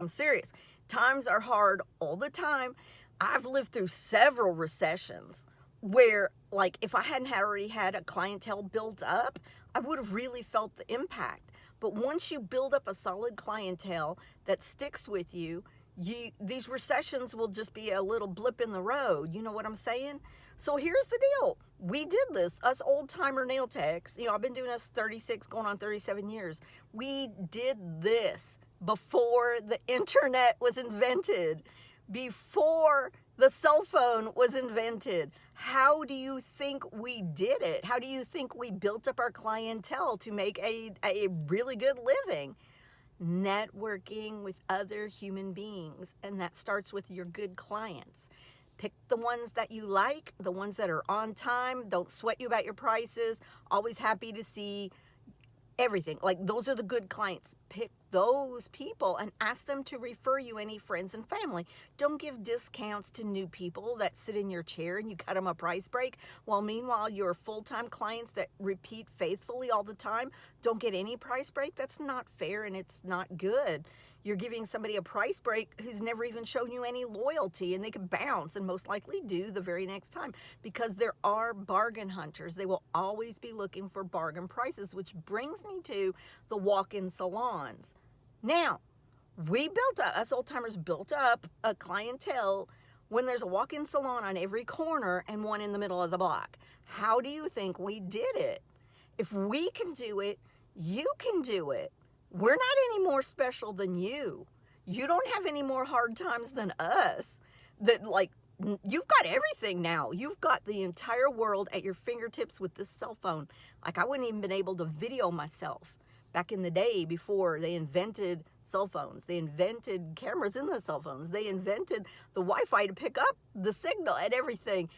I'm serious. Times are hard all the time. I've lived through several recessions where, like, if I hadn't already had a clientele built up, I would have really felt the impact. But once you build up a solid clientele that sticks with you, these recessions will just be a little blip in the road. You know what I'm saying? So here's the deal. We did this, us old timer nail techs. You know, I've been doing this 36, going on 37 years. We did this before the internet was invented, before the cell phone was invented. How do you think we did it? How do you think we built up our clientele to make a really good living? Networking with other human beings, and that starts with your good clients. Pick the ones that you like, the ones that are on time, don't sweat you about your prices, always happy to see everything. Like, those are the good clients. Pick those people and ask them to refer you any friends and family. Don't give discounts to new people that sit in your chair and you cut them a price break, while meanwhile your full-time clients that repeat faithfully all the time don't get any price break. That's not fair, and it's not good. You're giving somebody a price break who's never even shown you any loyalty, and they could bounce and most likely do the very next time, because there are bargain hunters. They will always be looking for bargain prices, which brings me to the walk-in salons. Now, us old timers built up a clientele when there's a walk-in salon on every corner and one in the middle of the block. How do you think we did it? If we can do it, you can do it. We're not any more special than you. You don't have any more hard times than us. You've got everything now. You've got the entire world at your fingertips with this cell phone. Like, I wouldn't even been able to video myself back in the day before they invented cell phones. They invented cameras in the cell phones. They invented the Wi-Fi to pick up the signal and everything.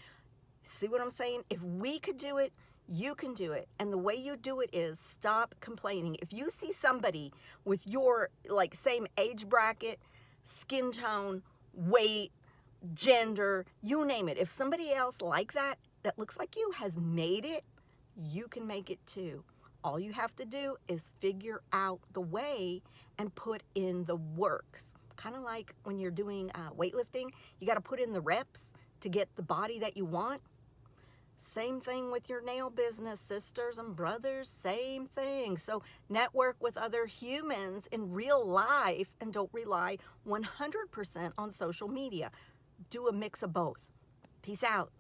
See what I'm saying? If we could do it, you can do it. And the way you do it is stop complaining. If you see somebody with your same age bracket, skin tone, weight, gender, you name it, if somebody else like that looks like you has made it, you can make it too. All you have to do is figure out the way and put in the works. Kind of like when you're doing weightlifting, you got to put in the reps to get the body that you want. Same thing with your nail business, sisters and brothers, same thing. So network with other humans in real life and don't rely 100% on social media. Do a mix of both. Peace out.